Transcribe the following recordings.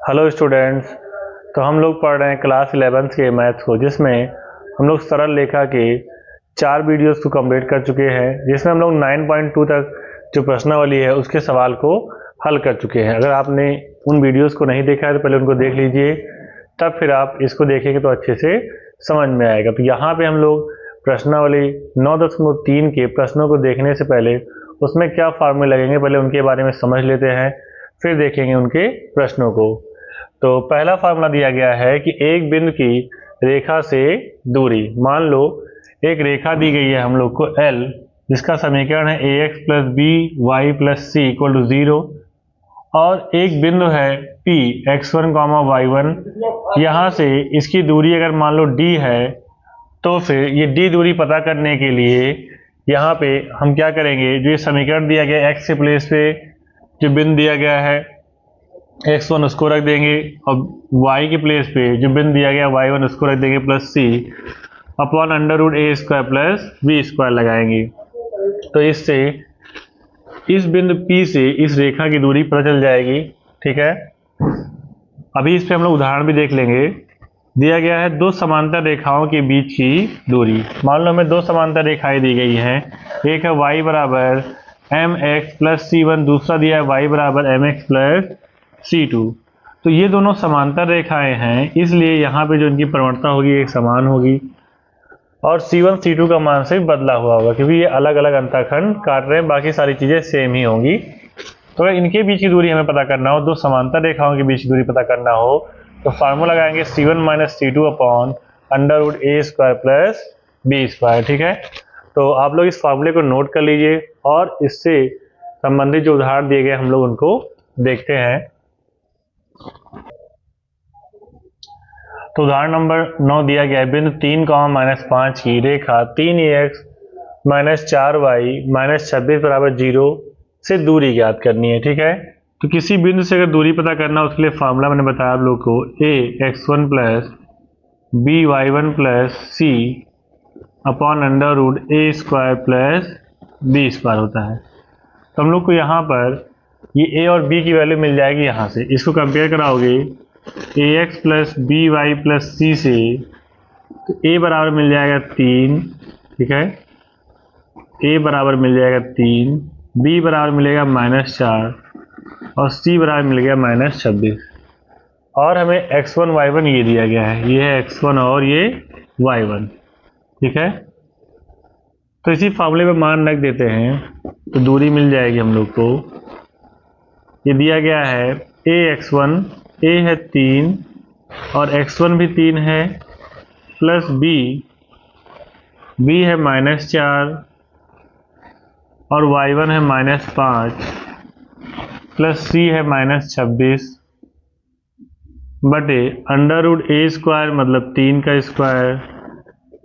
Hello students. तो हम लोग पढ़ रहे हैं क्लास 11th के मैथ्स को, जिसमें हम लोग सरल रेखा के 4 वीडियोस को कंप्लीट कर चुके हैं, जिसमें हम लोग 9.2 तक जो प्रश्नावली है उसके सवाल को हल कर चुके हैं। अगर आपने उन वीडियोस को नहीं देखा है तो पहले उनको देख लीजिए, तब फिर आप इसको देखेंगे तो अच्छे से समझ में आएगा। तो यहाँ पे हम लोग प्रश्नावली 9.3 के प्रश्नों को देखने से पहले उसमें क्या फार्मूले लगेंगे पहले उनके बारे में समझ लेते हैं, फिर देखेंगे उनके प्रश्नों को। तो पहला फार्मूला दिया गया है कि एक बिंदु की रेखा से दूरी, मान लो एक रेखा दी गई है हम लोग को L, जिसका समीकरण है ax plus B Y plus C equal to 0, और एक बिंदु है P x1, y1। यहाँ से इसकी दूरी अगर मान लो d है, तो फिर ये d दूरी पता करने के लिए यहाँ पे हम क्या करेंगे, जो ये समीकरण दिया गया है x के प्लेस पे जो बिंदु दिया गया है x1 उसको रख देंगे, और y के प्लेस पे जो बिंदु दिया गया y1 उसको रख देंगे plus c upon under root A square plus B square लगाएंगे। तो इससे इस बिंदु P से इस रेखा की दूरी पता चल जाएगी। ठीक है, अभी इस पे हम लोग उदाहरण भी देख लेंगे। दिया गया है दो समांतर रेखाओं के बीच की दूरी। मान लो हमें दो समांतर रेखाएं दी गई हैं, एक है y बराबर mx प्लस c1, दूसरा दिया है y बराबर mx प्लस c2। तो ये दोनों समांतर रेखाएं हैं, इसलिए यहाँ पे जो इनकी प्रवणता होगी एक समान होगी, और c1 c2 का मान से बदला हुआ होगा, क्योंकि ये अलग अलग अंतःखंड काट रहे हैं, बाकी सारी चीजें सेम ही होंगी। तो अगर इनके बीच की दूरी हमें पता करना हो, दो समांतर रेखाओं के बीच की दूरी पता करना हो, तो फार्मूला लगाएंगे c1 minus c2 upon under root A square plus B square. ठीक है, तो आप लोग इस फार्मूले को नोट कर लीजिए, और इससे संबंधित जो उदाहरण दिए गए हम लोग उनको देखते हैं। तो उदाहरण नंबर 9 दिया गया है, बिंदु 3, 5 की रेखा 3ax माइनस 4y माइनस 26 बराबर 0 से दूरी ज्ञात करनी है। ठीक है, तो किसी बिंदु से अगर दूरी पता करना है, उसके लिए फार्मूला मैंने बताया आप लोग को, ax1 plus by1 plus c upon under root A square plus B square होता है। तो हम लोग को यहाँ पर ये a और b की वैल्यू मिल जाएगी। यहाँ से इसको कंपेयर कराओगे ax plus B Y plus C से, तो a बराबर मिल जाएगा 3। ठीक है, a बराबर मिल जाएगा 3, b बराबर मिलेगा -4, और c बराबर मिल गया -26, और हमें x1 y1 ये दिया गया है, ये है x1 और ये y1। ठीक है, तो इसी फार्मूले में मान रख देते हैं, तो दूरी मिल जाएगी हम लोग को। ये दिया गया है ax1, a है 3 और x1 भी 3 है, प्लस b है -4 और y1 है -5, प्लस c है -26 बटे अंडर रूट ए स्क्वायर मतलब 3 का स्क्वायर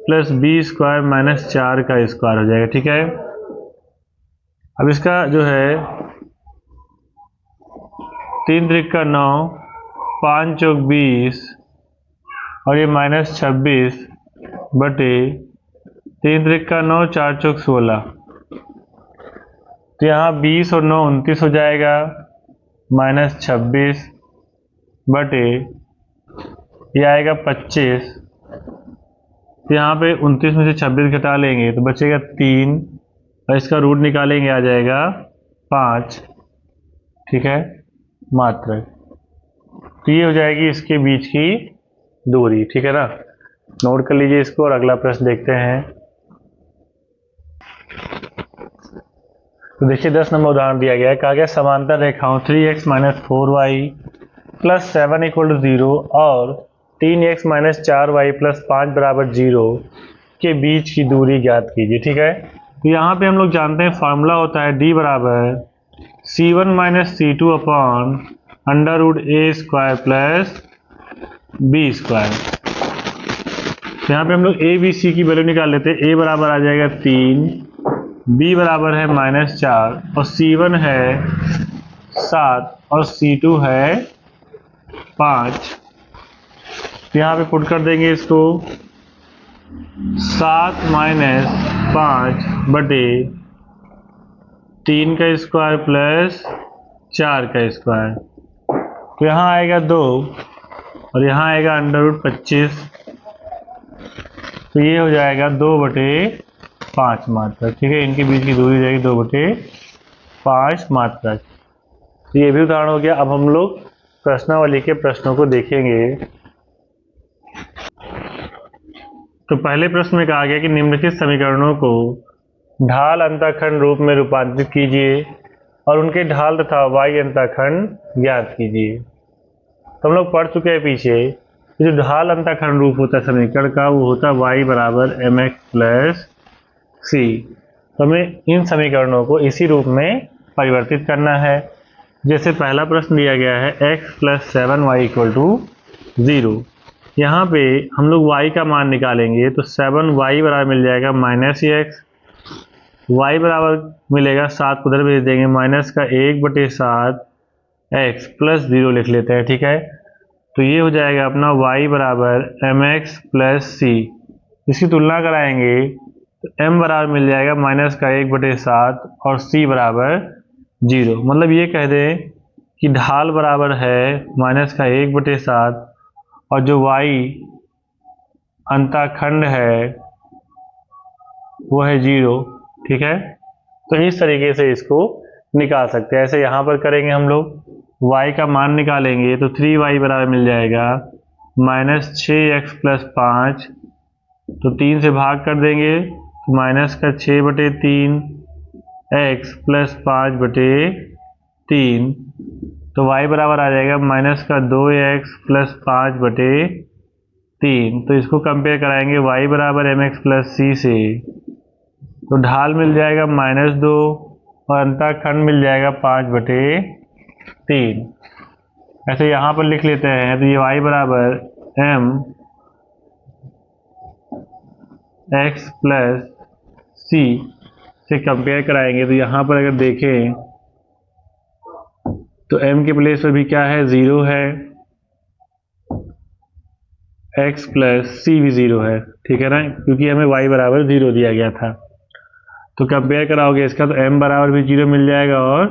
प्लस बी स्क्वायर -4 का स्क्वायर हो जाएगा। ठीक है, अब इसका जो है 3 त्रिक 9, 5 चौक 20 और ये -26 बटे 3 त्रिक 9, 4 चौक 16। तो यहाँ 20 और 9 29 हो जाएगा, -26 बटे ये आएगा 25। तो यहाँ पे 29 में से 26 घटा लेंगे तो बचेगा 3, और इसका रूट निकालेंगे आ जाएगा 5। ठीक है, मात्र। तो ये हो जाएगी इसके बीच की दूरी। ठीक है ना, नोट कर लीजिए इसको, और अगला प्रश्न देखते हैं। तो देखिए 10 नंबर उदाहरण दिया गया है, कहा गया समांतर रेखाओं 3x minus 4y plus 7 equal to 0 और 3x माइनस 4y प्लस 5 बराबर 0 के बीच की दूरी ज्ञात कीजिए। ठीक है, तो यहाँ पे हम लोग जानते हैं फार्मूला होता है d बराबर c1 minus c2 upon under root A square plus B square. तो यहाँ पे हम लोग a b c की वैल्यू निकाल लेते हैं। a बराबर आ जाएगा 3, b बराबर है -4 और c1 है 7 और c2 है 5। तो यहाँ पे पुट कर देंगे इसको, 7 माइनस 5 बटे 3 का स्क्वायर प्लस 4 का स्क्वायर तो यहाँ आएगा 2 और यहाँ आएगा √25, तो ये हो जाएगा 2/5 मात्रक। ठीक है, इनके बीच की दूरी हो जाएगी 2/5 मात्रक। तो ये भी उदाहरण हो गया। अब हम लोग प्रश्नावली के प्रश्नों को देखेंगे। तो पहले प्रश्न में कहा गया कि निम्नलिखित समीकरणों को ढाल अंतःखंड रूप में रूपांतरित कीजिए और उनके ढाल तथा y अंतःखंड ज्ञात कीजिए। तो हम लोग पढ़ चुके हैं पीछे, जो ढाल अंतःखंड रूप होता है समीकरण का, वो होता है y बराबर mx प्लस c। तो हमें इन समीकरणों को इसी रूप में परिवर्तित करना है। जैसे पहला प्रश्न दिया गया है x plus 7y equal to 0। यहाँ पे हम लोग y का मान निकालेंगे तो 7y बराबर मिल जाएगा -x, y बराबर मिलेगा 7 उधर भेज देंगे, माइनस का 1/7 x प्लस 0 लिख लेते हैं। ठीक है, तो ये हो जाएगा अपना y बराबर mx प्लस c। इसकी तुलना कराएंगे तो m बराबर मिल जाएगा माइनस का 1/7 और c बराबर 0। मतलब ये कह दें कि ढाल बराबर है माइनस का 1/7 और जो y अंतःखंड है वो है 0। ठीक है, तो इस तरीके से इसको निकाल सकते हैं। ऐसे यहाँ पर करेंगे हम लोग, y का मान निकालेंगे तो 3y बराबर मिल जाएगा -6x प्लस 5, तो 3 से भाग कर देंगे तो माइनस का 6/3 x प्लस 5/3, तो y बराबर आ जाएगा माइनस का 2x प्लस 5/3। तो इसको कंपेयर कराएंगे y बराबर mx प्लस c से, तो ढाल मिल जाएगा -2 और अंतःखंड मिल जाएगा 5/3। ऐसे यहाँ पर लिख लेते हैं, तो ये y बराबर m x प्लस c से कंपेयर कराएंगे तो यहाँ पर अगर देखें तो m के प्लेस पर भी क्या है, 0 है, x प्लस c भी 0 है। ठीक है ना, क्योंकि हमें y बराबर 0 दिया गया था। तो कंपेयर कराओगे इसका तो m बराबर भी 0 मिल जाएगा और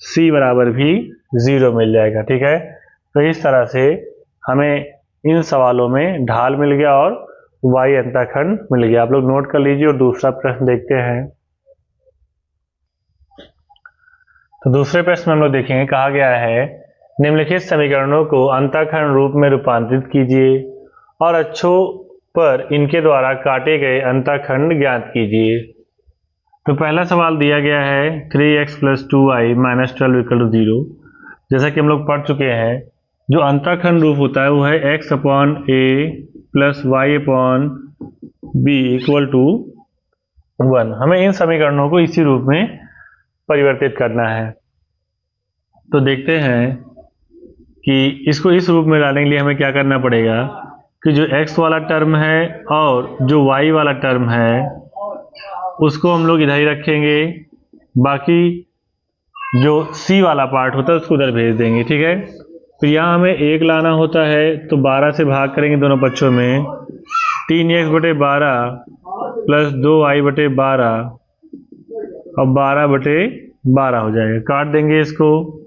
c बराबर भी 0 मिल जाएगा। ठीक है, तो इस तरह से हमें इन सवालों में ढाल मिल गया और y अंतःखंड मिल गया। आप लोग नोट कर लीजिए और दूसरा प्रश्न देखते हैं। तो दूसरे प्रश्न में हम लोग देखेंगे, कहा गया है निम्नलिखित समीकरणों को अंतःखंड रूप में रूपांतरित कीजिए और अक्षों पर इनके द्वारा काटे गए अंतःखंड ज्ञात कीजिए। तो पहला सवाल दिया गया है 3x plus 2y minus 12 equal to 0। जैसा कि हम लोग पढ़ चुके हैं, जो अंतःखंड रूप होता है वो है x upon a plus y upon b equal to 1। हमें इन समीकरणों को इसी रूप में परिवर्तित करना है। तो देखते हैं कि इसको इस रूप में लाने के लिए हमें क्या करना पड़ेगा कि जो x वाला टर्म है और जो y वाला टर्म है उसको हम लोग इधर ही रखेंगे, बाकी जो c वाला पार्ट होता है उसको उधर भेज देंगे। ठीक है, तो यहाँ हमें 1 लाना होता है तो 12 से भाग करेंगे दोनों पक्षों में, 3x/12 प्लस 2y/12 और 12/12 हो जाएगा। काट देंगे इसको,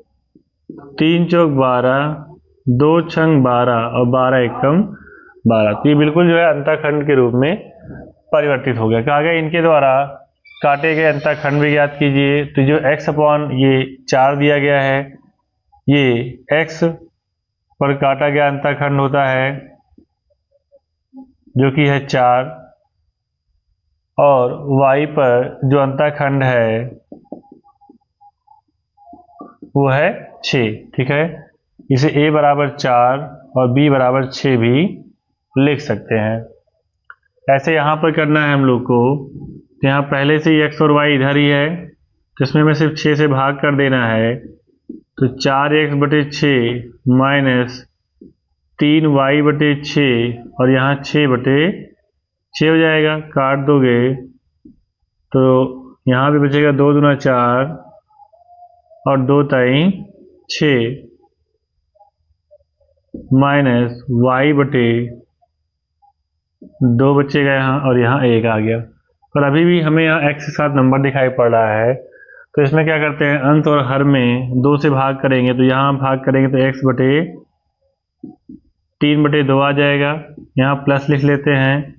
3 चौक 12, 2 छंग 12 और 12 एकम 12। तो ये बिल्कुल जो है अंतःखंड के रूप में परिवर्तित हो गया। कहा गया इनके द्वारा काटे गए अंतःखंड भी ज्ञात कीजिए। तो जो x अपॉन ये 4 दिया गया है, ये x पर काटा गया अंतःखंड होता है जो कि है 4, और y पर जो अंतःखंड है वो है 6। ठीक है, इसे a बराबर 4 और b बराबर 6 भी लिख सकते हैं। ऐसे यहाँ पर करना है हम लोग को, तो यहाँ पहले से ही x और y इधर ही है तो इसमें हमें सिर्फ 6 से भाग कर देना है। तो 4x/6 माइनस 3y/6 और यहाँ 6/6 हो जाएगा। काट दोगे तो यहाँ भी बचेगा 2 दूना 4 और 2 ताई 6 माइनस y/2 बचेगा यहाँ और यहाँ 1 आ गया। पर अभी भी हमें यहाँ x के साथ नंबर दिखाई पड़ रहा है तो इसमें क्या करते हैं, अंश और हर में 2 से भाग करेंगे, तो यहाँ भाग करेंगे तो x बटे 3/2 आ जाएगा। यहाँ प्लस लिख लेते हैं,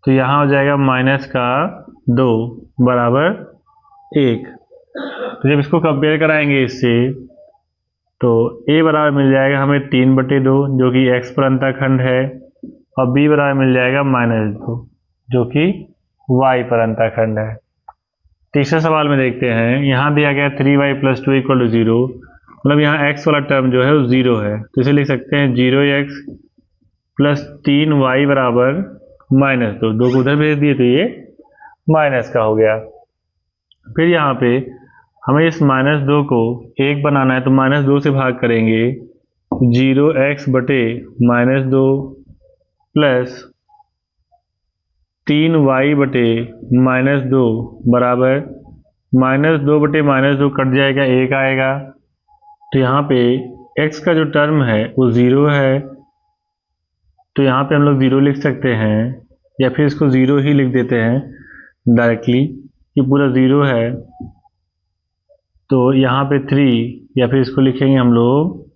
तो यहाँ हो जाएगा -2 बराबर 1। तो जब इसको कंपेयर कराएंगे इससे, तो a बराबर मिल जाएगा हमें 3/2 जो कि x पर अंतःखंड है, और b बराबर मिल जाएगा -2 जो कि y पर अंतःखंड है। तीसरे सवाल में देखते हैं, यहाँ दिया गया 3y + 2 = 0, मतलब यहाँ x वाला टर्म जो है वो 0 है, तो इसे लिख सकते हैं 0x + 3y बराबर -2। 2 को उधर भेज दिए तो ये माइनस का हो गया। फिर यहाँ पे हमें इस -2 को 1 बनाना है, तो -2 से भाग करेंगे, 0x बटे -2 प्लस 3y बटे -2 बराबर -2 बटे -2 कट जाएगा, 1 आएगा। तो यहाँ पे x का जो टर्म है वो 0 है, तो यहाँ पे हम लोग 0 लिख सकते हैं, या फिर इसको 0 ही लिख देते हैं डायरेक्टली कि पूरा 0 है। तो यहाँ पे 3, या फिर इसको लिखेंगे हम लोग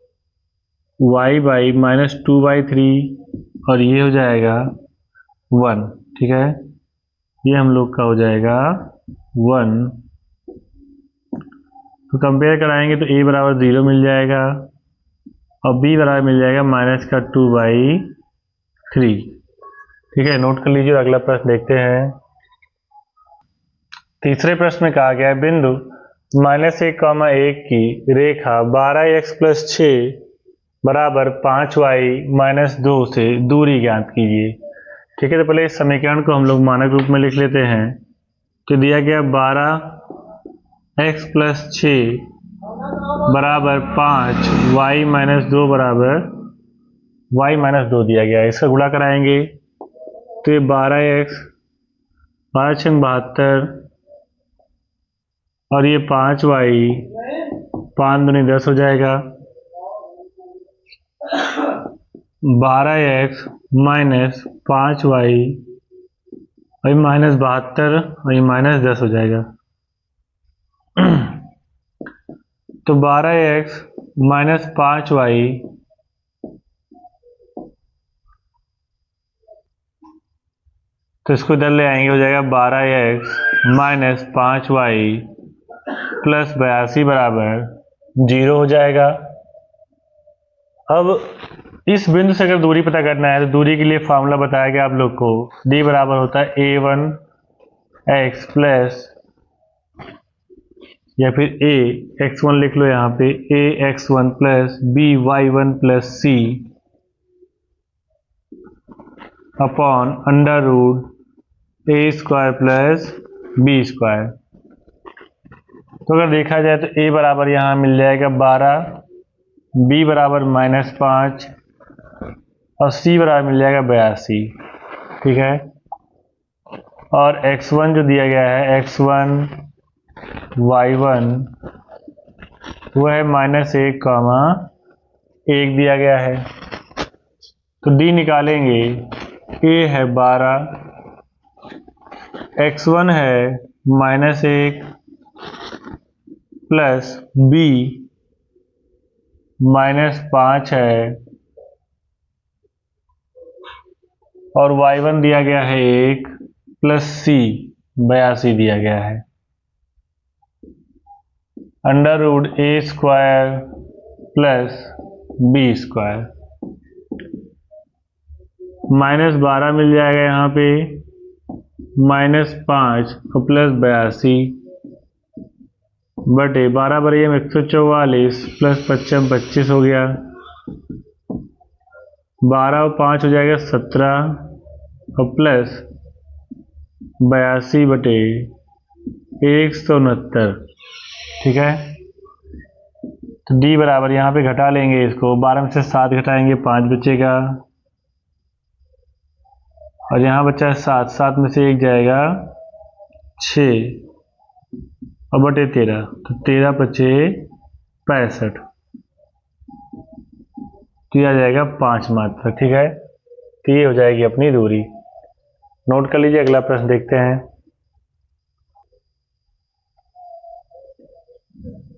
y - 2/3, और ये हो जाएगा 1। ठीक है, ये हम लोग का हो जाएगा 1। तो कंपेयर कराएंगे तो a बराबर 0 मिल जाएगा, और b बराबर मिल जाएगा -2/3। ठीक है, नोट कर लीजिए। अगला प्रश्न देखते हैं। तीसरे प्रश्न में कहा गया है, बिंदु -1,1 की रेखा 12x + 6 बराबर 5y - 2 से दूरी ज्ञात कीजिए। ठीक है, तो पहले इस समीकरण को हम लोग मानक रूप में लिख लेते हैं। तो दिया गया 12x + 6 बराबर 5y - 2 बराबर y - 2 दिया गया है। इसका गुणा कराएंगे तो ये 12x 5 × 72, और ये 5y 5 दूनी 10 हो जाएगा। 12x - 5y और ये -72 और ये -10 हो जाएगा। तो 12x - 5y तो इसको इधर ले आएंगे, हो जाएगा 12x - 5y + 82 बराबर 0 हो जाएगा। अब इस बिंदु से अगर दूरी पता करना है, तो दूरी के लिए फॉर्मूला बताया गया आप लोग को, d बराबर होता है a1x प्लस, या फिर a x1 लिख लो यहाँ पे, ax1 plus by1 plus c upon √a² plus b²। तो अगर देखा जाए तो a बराबर यहाँ मिल जाएगा 12, b बराबर -5 और c बराबर मिल जाएगा 82। ठीक है, और x1 जो दिया गया है, x1 y1 वो है -1,1 दिया गया है। तो d निकालेंगे, a है 12, x1 है -1 प्लस b -5 है, और y1 दिया गया है 1 प्लस c 82 दिया गया है। √a² प्लस b², -12 मिल जाएगा यहाँ पे, -5 और प्लस 82 बटे 12 × 144 प्लस 55 25 हो गया। 12 और 5 हो जाएगा 17 और प्लस 82 बटे 169। ठीक है, तो d बराबर यहाँ पे घटा लेंगे, इसको 12 में से 7 घटाएंगे 5 बचेगा, और यहाँ बचा 7, 7 में से 1 जाएगा 6 और बटे 13, तो 13 × 5 = 65, तो यह आ जाएगा 5 मात्रा। ठीक है, तो ये हो जाएगी अपनी दूरी। नोट कर लीजिए। अगला प्रश्न देखते हैं।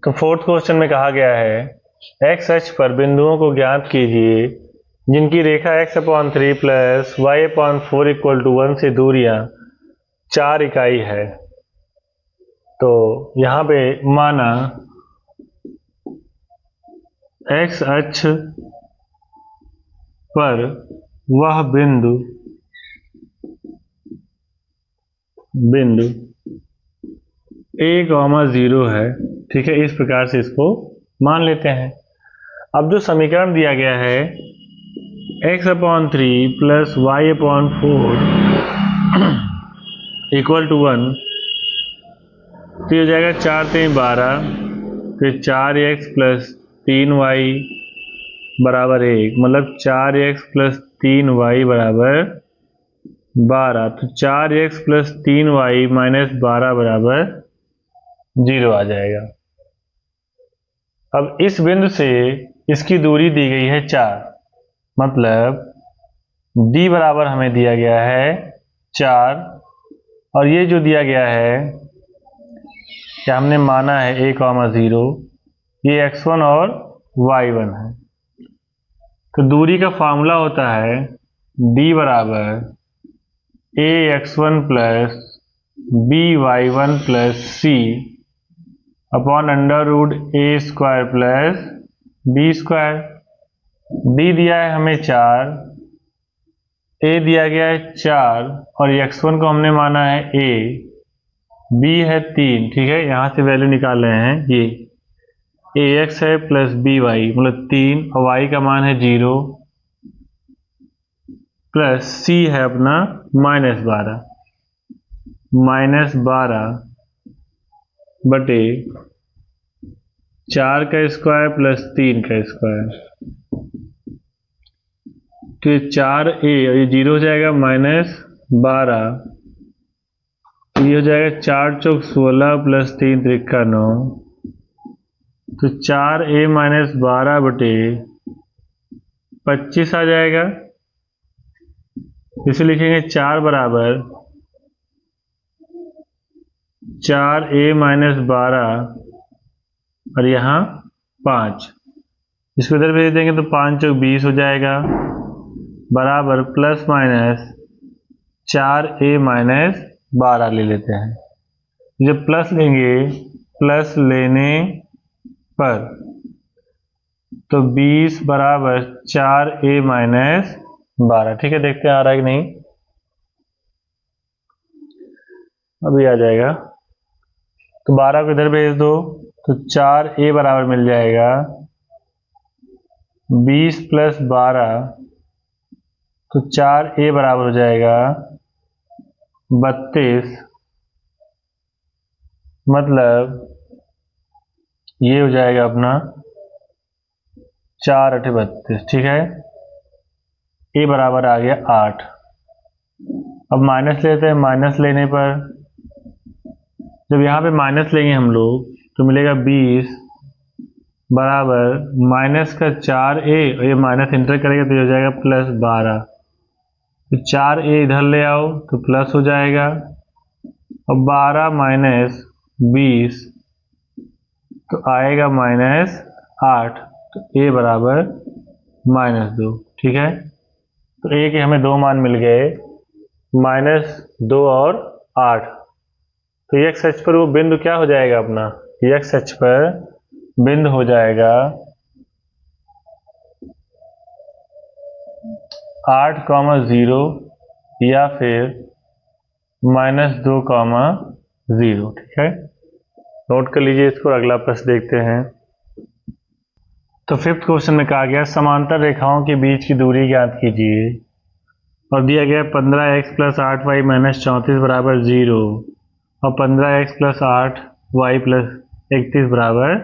तो फोर्थ क्वेश्चन में कहा गया है एक्स अक्ष पर बिंदुओं को ज्ञात कीजिए जिनकी रेखा x/3 plus y/4 equal to 1 से दूरियां 4 इकाई है। तो यहाँ पे माना एक्स अक्ष पर वह बिंदु a,0 है। ठीक है, इस प्रकार से इसको मान लेते हैं। अब जो समीकरण दिया गया है x/3 plus y/4 equal to 1, तो ये हो जाएगा 4 3 12, फिर 4x प्लस 3y बराबर 1, मतलब 4x प्लस 3y बराबर 12। तो 4x प्लस 3y माइनस 12 बराबर 0 आ जाएगा। अब इस बिंदु से इसकी दूरी दी गई है 4, मतलब d बराबर हमें दिया गया है 4, और ये जो दिया गया है क्या हमने माना है a,0, ये x1 और y1 है। तो दूरी का फॉर्मूला होता है d बराबर ax1 plus by1 plus c upon under root a square plus b square. d दिया है हमें 4, a दिया गया है 4, और x1 को हमने माना है a, b है 3। ठीक है, यहाँ से वैल्यू निकाल रहे हैं, ये ax है प्लस by मतलब 3, और y का मान है 0, प्लस c है अपना -12 बटे 4 का स्क्वायर प्लस 3 का स्क्वायर। तो ये 4a और ये 0 हो जाएगा -12, ये हो जाएगा 4 चौक 16 प्लस 3 त्रिका 9। तो 4a माइनस 12 बटे 25 आ जाएगा। इसे लिखेंगे 4 बराबर 4a माइनस 12 और यहाँ 5, इसको इधर भेज देंगे तो 5 चौक 20 हो जाएगा, बराबर प्लस माइनस 4a माइनस 12 ले लेते हैं। जब प्लस लेंगे, प्लस लेने पर तो 20 बराबर 4a माइनस 12। ठीक है, देखते हैं आ रहा है कि नहीं। अभी आ जाएगा। तो 12 को इधर भेज दो तो 4a बराबर मिल जाएगा 20 प्लस 12, तो 4a बराबर हो जाएगा 32, मतलब ये हो जाएगा अपना 4 8 32। ठीक है, a बराबर आ गया 8। अब माइनस लेते हैं, माइनस लेने पर जब यहाँ पे माइनस लेंगे हम लोग तो मिलेगा 20 बराबर माइनस का 4a, और ये माइनस इंटर करेगा तो ये हो जाएगा प्लस 12। तो 4a इधर ले आओ तो प्लस हो जाएगा, और 12 माइनस 20 तो आएगा -8, तो a बराबर -2। ठीक है, तो a के हमें दो मान मिल गए, -2 और 8। तो x अक्ष पर वो बिंदु क्या हो जाएगा अपना, x अक्ष पर बिंदु हो जाएगा 8,0 या फिर -2,0। ठीक है, नोट कर लीजिए इसको। अगला प्रश्न देखते हैं। तो फिफ्थ क्वेश्चन में कहा गया समांतर रेखाओं के बीच की दूरी ज्ञात कीजिए, और दिया गया 15x प्लस 8y माइनस 34 बराबर 0, और 15x प्लस 8y प्लस 31 बराबर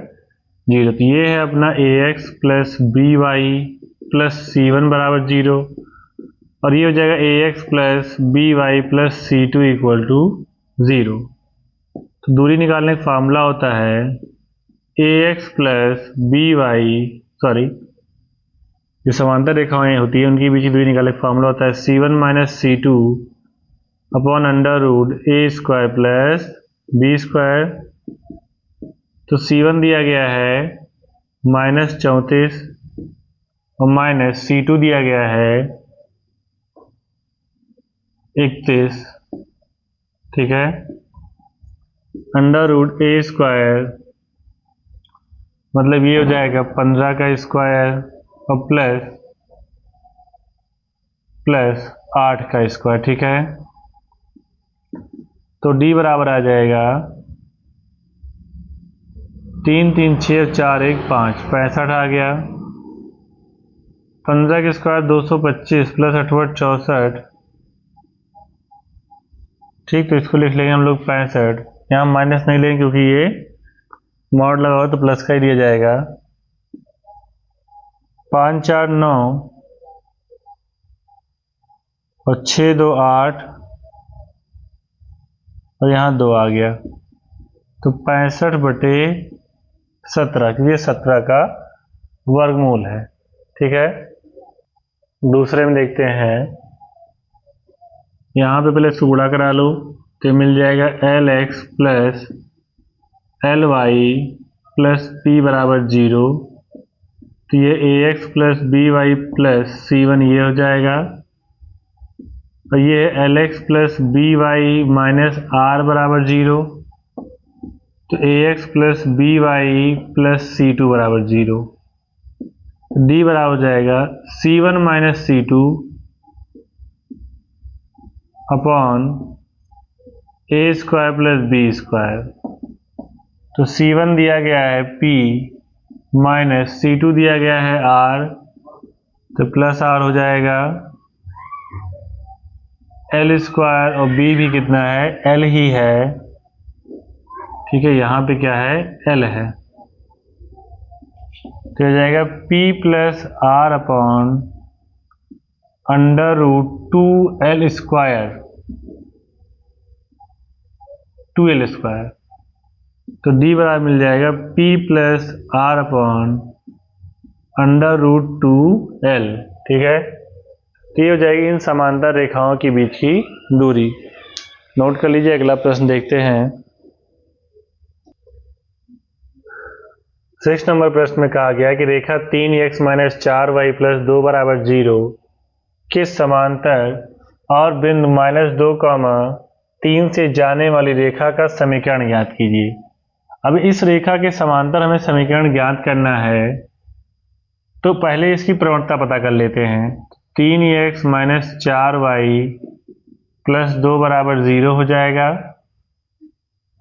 0। तो ये है अपना ax plus by plus c1 बराबर 0, और ये हो जाएगा ax plus by plus c2 equal to 0। तो दूरी निकालने का फार्मूला होता है ax प्लस by, सॉरी जो समांतर रेखाएं होती है उनके बीच की दूरी निकालने का फार्मूला होता है c1 minus c2 upon under root a square plus b square. तो C1 दिया गया है -34 और माइनस C2 दिया गया है 31, ठीक है। √a² मतलब ये हो जाएगा 15 का स्क्वायर और प्लस 8 का स्क्वायर, ठीक है। तो D बराबर आ जाएगा 3 3 6 4 1 5, 65 आ गया। 15 के स्क्वायर 225 प्लस 8 64, ठीक। तो इसको लिख लेंगे हम लोग 65। यहाँ माइनस नहीं लेंगे क्योंकि ये मॉड लगा हो तो प्लस का ही दिया जाएगा। 5 4 9 और 6 2 8 और यहाँ 2 आ गया। तो 65/17, क्योंकि 17 का वर्गमूल है, ठीक है। दूसरे में देखते हैं, यहाँ पे पहले इसको गुणा करा लो तो मिल जाएगा LX plus LY plus P बराबर 0। तो ये AX plus BY plus C1 ये हो जाएगा और ये LX plus BY minus R बराबर 0। तो AX plus BY plus C2 बराबर 0। D बराबर हो जाएगा C1 minus C2 upon A² plus B²। तो C1 दिया गया है P माइनस C2 दिया गया है R, तो प्लस R हो जाएगा L² और B भी कितना है, L ही है, ठीक है। यहाँ पे क्या है, L है। तो हो जाएगा P plus R upon √2L²। तो D बराबर मिल जाएगा P plus R upon √2L, ठीक है। तो ये हो जाएगी इन समांतर रेखाओं के बीच की दूरी। नोट कर लीजिए। अगला प्रश्न देखते हैं। 6 नंबर प्रश्न में कहा गया कि रेखा 3x - 4y + 2 = 0 के समांतर और बिंदु -2, 3 से जाने वाली रेखा का समीकरण ज्ञात कीजिए। अब इस रेखा के समांतर हमें समीकरण ज्ञात करना है, तो पहले इसकी प्रवणता पता कर लेते हैं। 3x - 4y + 2 = 0 हो जाएगा।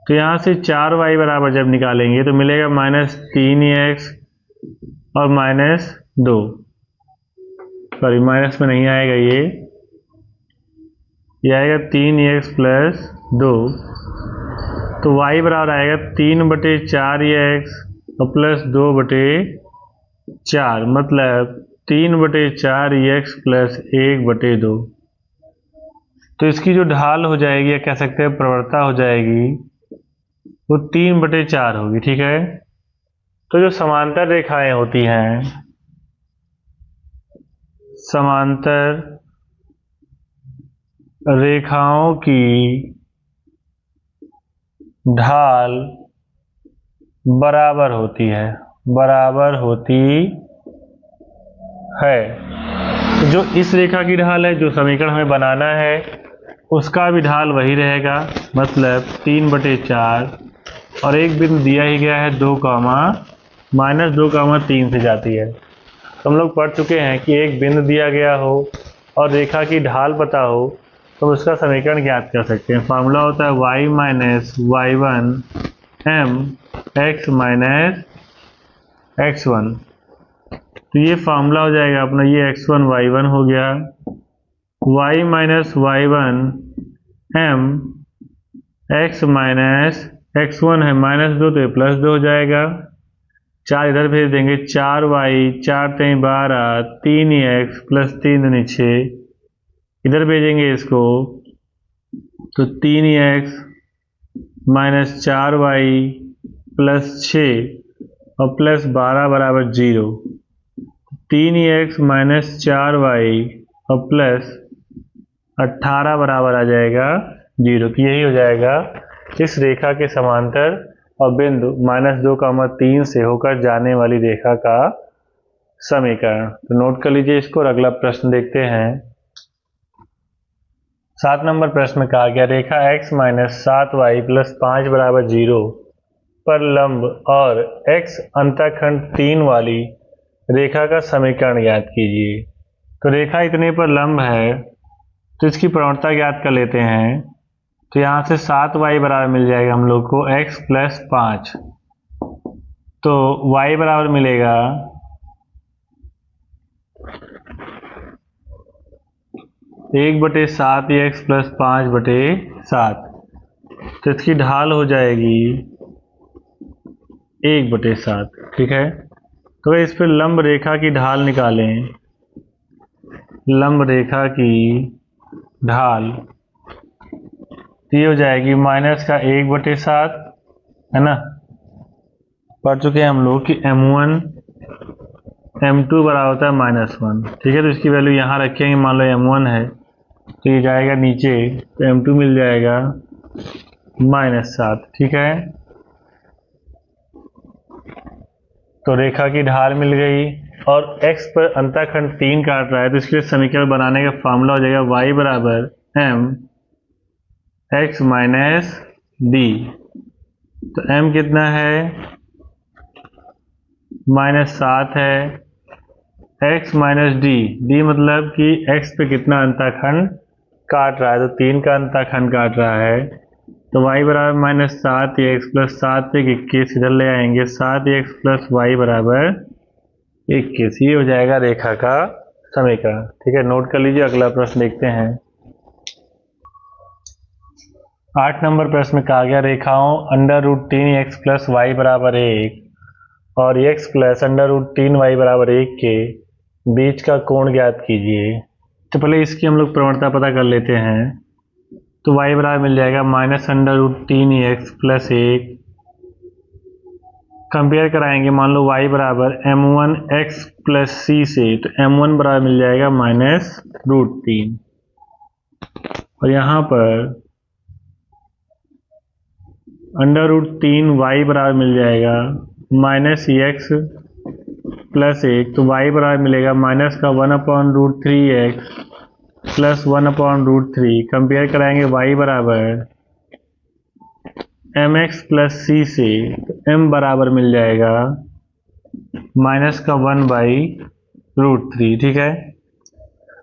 तो यहाँ से 4y बराबर जब निकालेंगे तो मिलेगा -3x और -2, सॉरी माइनस में नहीं आएगा, ये आएगा 3x + 2। तो y बराबर आएगा 3/4x और प्लस 2/4, मतलब 3/4x + 1/2। तो इसकी जो ढाल हो जाएगी या कह सकते हैं प्रवणता हो जाएगी, वो 3/4 होगी, ठीक है। तो जो समांतर रेखाएं होती हैं, समांतर रेखाओं की ढाल बराबर होती है, तो जो इस रेखा की ढाल है, जो समीकरण हमें बनाना है, उसका भी ढाल वही रहेगा, मतलब 3/4। और एक बिंदु दिया ही गया है 2, -2, 3 से जाती है। तो हम लोग पढ़ चुके हैं कि एक बिंदु दिया गया हो और रेखा की ढाल पता हो तो उसका समीकरण ज्ञात कर सकते हैं। फार्मूला होता है y - y1 m x - x1। तो ये फार्मूला हो जाएगा अपना, ये x1 y1 हो गया, y - y1 m x - x1 है -2, तो ये +2 हो जाएगा। 4 इधर भेज देंगे, 4y 4 3 12, 3x + 3 दूनी 6, इधर भेजेंगे इसको तो 3x - 4y + 6 और +12 = 0। 3x - 4y और +18 बराबर आ जाएगा 0। तो यही हो जाएगा इस रेखा के समांतर और बिंदु -2, 3 से होकर जाने वाली रेखा का समीकरण। तो नोट कर लीजिए इसको और अगला प्रश्न देखते हैं। 7 नंबर प्रश्न में कहा गया रेखा x - 7y + 5 = 0 पर लंब और x अंतःखंड 3 वाली रेखा का समीकरण ज्ञात कीजिए। तो रेखा इतने पर लंब है तो इसकी प्रवणता ज्ञात कर लेते हैं। तो यहाँ से 7y बराबर मिल जाएगा हम लोग को x + 5। तो y बराबर मिलेगा 1/7 x + 5/7। तो इसकी ढाल हो जाएगी 1/7। ठीक है, तो इस पर लंब रेखा की ढाल निकालें। लंब रेखा की ढाल ये हो जाएगी -1/7, है ना। पढ़ चुके हैं हम लोग कि m1 m2 बराबर होता है -1। ठीक है, तो इसकी वैल्यू यहाँ रखेंगे। मान लो m1 है तो ये जाएगा नीचे, तो m2 मिल जाएगा -7। ठीक है, तो रेखा की ढाल मिल गई और x पर अंतःखंड 3 काट रहा है तो इसके लिए समीकरण बनाने का फॉर्मूला हो जाएगा y बराबर m x - d। तो m कितना है -7 है, x - d मतलब कि x पे कितना अंतःखंड काट रहा है, तो 3 का अंतःखंड काट रहा है। तो y बराबर -7x + 7 × 21 इधर ले आएंगे, 7x + y बराबर 21। ये हो जाएगा रेखा का समीकरण। ठीक है, नोट कर लीजिए। अगला प्रश्न देखते हैं। 8 नंबर प्रश्न में कहा गया रेखाओं √3x + y = 1 और x + √3y = 1 के बीच का कोण ज्ञात कीजिए। तो पहले इसकी हम लोग प्रवणता पता कर लेते हैं। तो y बराबर मिल जाएगा -√3x + 1। कंपेयर कराएंगे, मान लो y बराबर m1x + c से, तो m1 बराबर मिल जाएगा -√3 और यहाँ पर √3y बराबर मिल जाएगा -x + 1। तो y बराबर मिलेगा -1/√3x + 1/√3। कंपेयर कराएंगे y बराबर mx + c से, तो m बराबर मिल जाएगा -1/√3। ठीक है,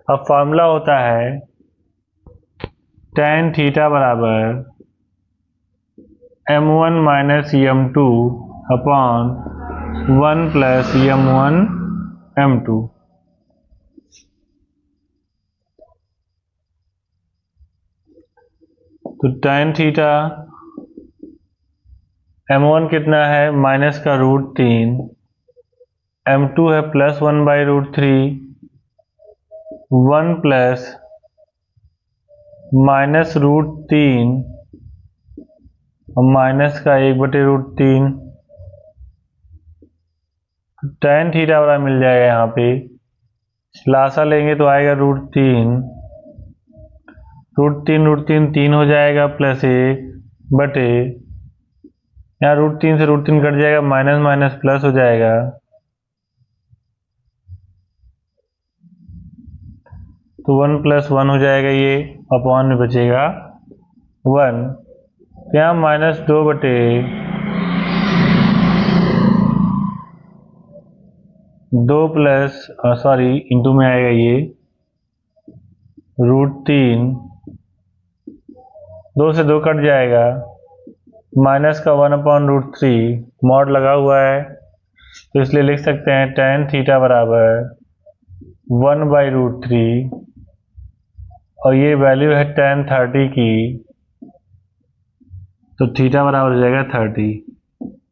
अब फॉर्मूला होता है tan थीटा बराबर m1 - m2 upon 1 + m1 m2। तो tan थीटा m1 कितना है -√3, m2 है +1/√3, 1 + -√3 और -1/√3। tan थीटा बराबर मिल जाएगा, यहाँ पे लासा लेंगे तो आएगा √3, √3 3 हो जाएगा +1 यहाँ √3 से √3 कट जाएगा, माइनस प्लस हो जाएगा। तो 1 + 1 हो जाएगा, ये अपॉन में बचेगा 1। यहाँ -2 इंटू में आएगा ये √3, 2 से 2 कट जाएगा, -1/√3 मॉड लगा हुआ है तो इसलिए लिख सकते हैं tan थीटा बराबर 1/√3 और ये वैल्यू है tan 30 की, तो थीटा बराबर हो जाएगा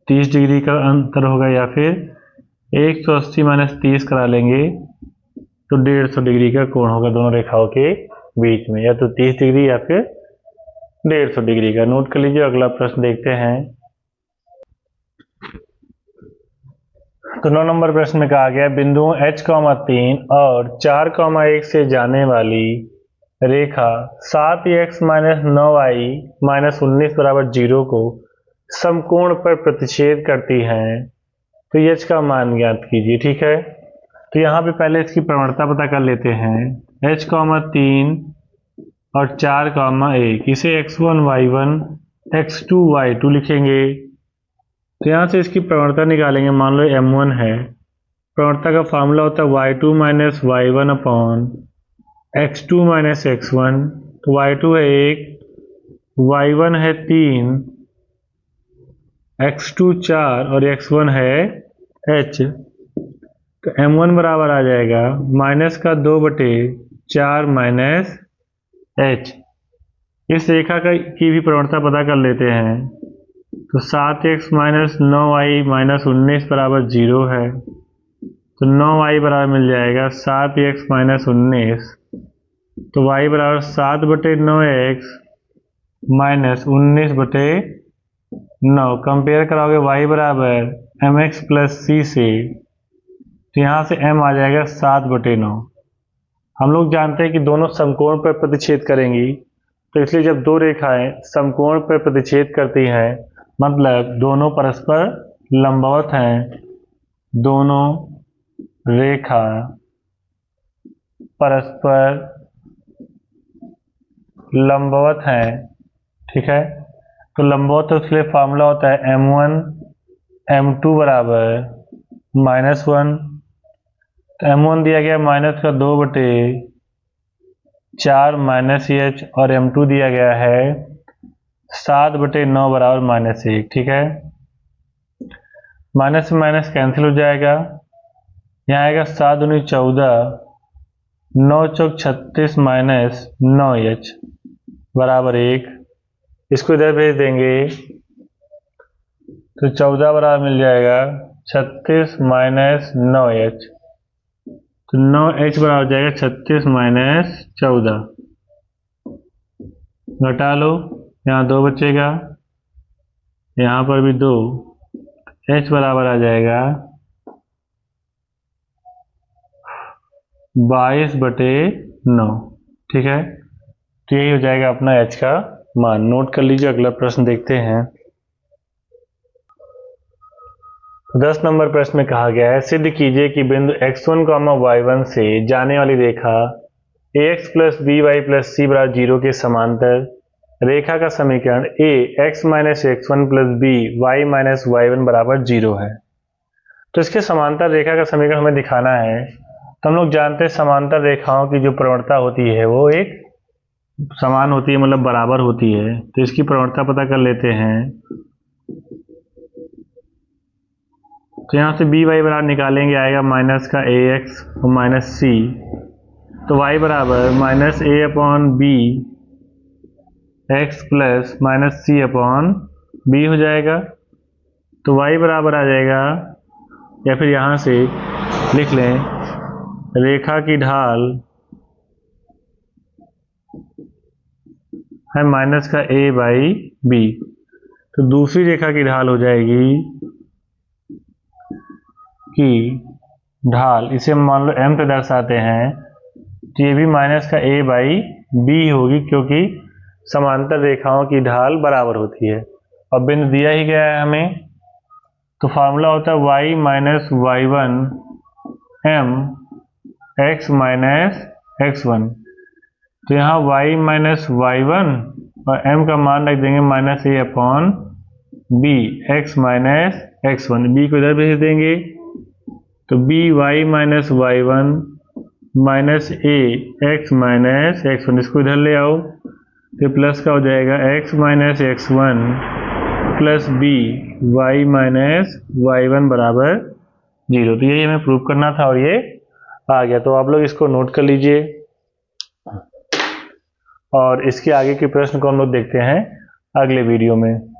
30 डिग्री का अंतर होगा, या फिर 180 - 30 करा लेंगे तो 150 डिग्री का कोण होगा दोनों रेखाओं के बीच में, या तो 30 डिग्री या फिर 150 डिग्री का। नोट कर लीजिए। अगला प्रश्न देखते हैं। तो 9 नंबर प्रश्न में कहा गया बिंदुओं h,3 और 4,1 से जाने वाली रेखा 7x - 9y - 19 = 0 को समकोण पर प्रतिच्छेद करती हैं तो h का मान ज्ञात कीजिए। ठीक है, तो यहाँ पे पहले इसकी प्रवणता पता कर लेते हैं। h, 3 और 4, 1 इसे x1 y1 x2 y2 लिखेंगे। तो यहाँ से इसकी प्रवणता निकालेंगे। मान लो m1 है, प्रवणता का फार्मूला होता है y2 minus y1 upon x2 minus x1। तो y2 है 1, y1 है 3, x2 4 और x1 है h। तो m1 बराबर आ जाएगा माइनस का 2/4 माइनस h। इस रेखा की भी प्रवणता पता कर लेते हैं। तो 7x माइनस 9y माइनस 19 बराबर 0 है। तो 9y बराबर मिल जाएगा 7x माइनस 19। तो y बराबर 7/9x माइनस 19/9। कंपेयर कराओगे y बराबर mx प्लस c से, तो यहाँ से m आ जाएगा 7/9। हम लोग जानते हैं कि दोनों समकोण पर प्रतिच्छेद करेंगी, तो इसलिए जब दो रेखाएं समकोण पर प्रतिच्छेद करती हैं मतलब दोनों परस्पर लंबवत हैं, दोनों रेखा परस्पर लंबवत हैं। ठीक है, तो लंबवत तो इसलिए फार्मूला होता है m1 m2 बराबर -1। तो m1 दिया गया माइनस का 2/4 माइनस h और m2 दिया गया है 7/9 बराबर -1। ठीक है, माइनस से माइनस कैंसिल हो जाएगा। यहाँ आएगा 7 दूनी 14, 9 चौक 36 माइनस 9h बराबर 1। इसको इधर भेज देंगे तो 14 बराबर मिल जाएगा 36 माइनस 9h। तो 9h बराबर हो जाएगा 36 माइनस 14। घटा लो, यहाँ 2 बचेगा, यहाँ पर भी 2। h बराबर आ जाएगा 22/9। ठीक है, तो यही हो जाएगा अपना h का मान। नोट कर लीजिए। अगला प्रश्न देखते हैं। 10 नंबर प्रश्न में कहा गया है, सिद्ध कीजिए कि बिंदु x1, y1 से जाने वाली रेखा ax plus by plus c बराबर 0 के समांतर रेखा का समीकरण a x minus x1 plus b y minus y1 बराबर 0 है। तो इसके समांतर रेखा का समीकरण हमें दिखाना है। तो हम लोग जानते हैं समांतर रेखाओं की जो प्रवणता होती है वो एक समान होती है, मतलब बराबर होती है। तो इसकी प्रवणता पता कर लेते हैं। तो यहाँ से बी वाई बराबर निकालेंगे, आएगा माइनस का ax और माइनस c। तो y बराबर minus a upon B X plus minus c upon b हो जाएगा। तो y बराबर आ जाएगा, या फिर यहाँ से लिख लें, रेखा की ढाल है माइनस का a बाई बी। तो दूसरी रेखा की ढाल हो जाएगी कि ढाल, इसे मान लो m पे दर्शाते हैं, तो ये भी माइनस का a बाई बी होगी, क्योंकि समांतर रेखाओं की ढाल बराबर होती है। और बिंदु दिया ही गया है हमें, तो फार्मूला होता है y minus y1 m x minus x1। तो यहाँ y माइनस y1 और m का मान रख देंगे minus a upon b x minus x1। b को इधर भेज देंगे, तो b y minus y1 minus a x minus x1। इसको इधर ले आओ तो प्लस का हो जाएगा x minus x1 plus b y minus y1 बराबर 0। तो यही हमें प्रूव करना था और ये आ गया। तो आप लोग इसको नोट कर लीजिए और इसके आगे के प्रश्न को हम लोग देखते हैं अगले वीडियो में।